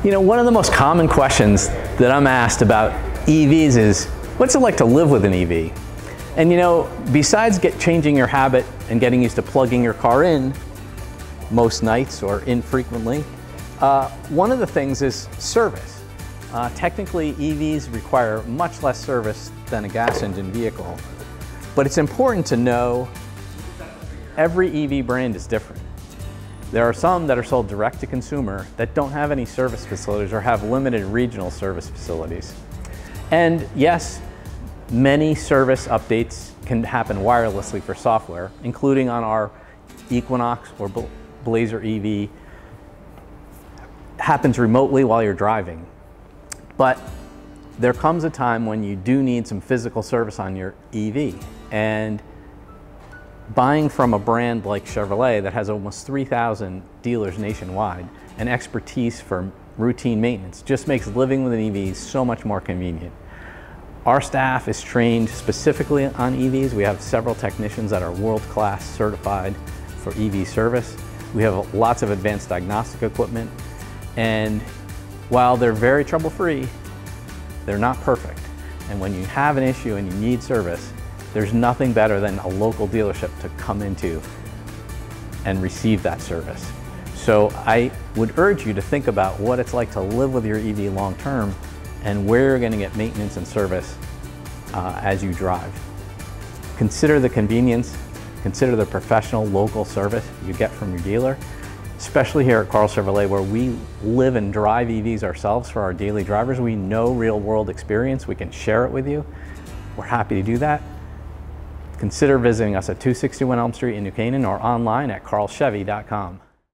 One of the most common questions that I'm asked about EVs is, what's it like to live with an EV? And besides changing your habit and getting used to plugging your car in most nights or infrequently, one of the things is service. Technically, EVs require much less service than a gas engine vehicle, but it's important to know every EV brand is different. There are some that are sold direct to consumer that don't have any service facilities or have limited regional service facilities. And yes, many service updates can happen wirelessly for software, including on our Equinox or Blazer EV. Happens remotely while you're driving. But there comes a time when you do need some physical service on your EV. And buying from a brand like Chevrolet that has almost 3,000 dealers nationwide and expertise for routine maintenance just makes living with an EV so much more convenient. Our staff is trained specifically on EVs. We have several technicians that are world-class certified for EV service. We have lots of advanced diagnostic equipment, and while they're very trouble-free, they're not perfect. And when you have an issue and you need service, there's nothing better than a local dealership to come into and receive that service. So I would urge you to think about what it's like to live with your EV long-term and where you're going to get maintenance and service as you drive. Consider the convenience, consider the professional local service you get from your dealer, especially here at Karl Chevrolet, where we live and drive EVs ourselves for our daily drivers. We know real-world experience. We can share it with you. We're happy to do that. Consider visiting us at 261 Elm Street in New Canaan or online at karlchevy.com.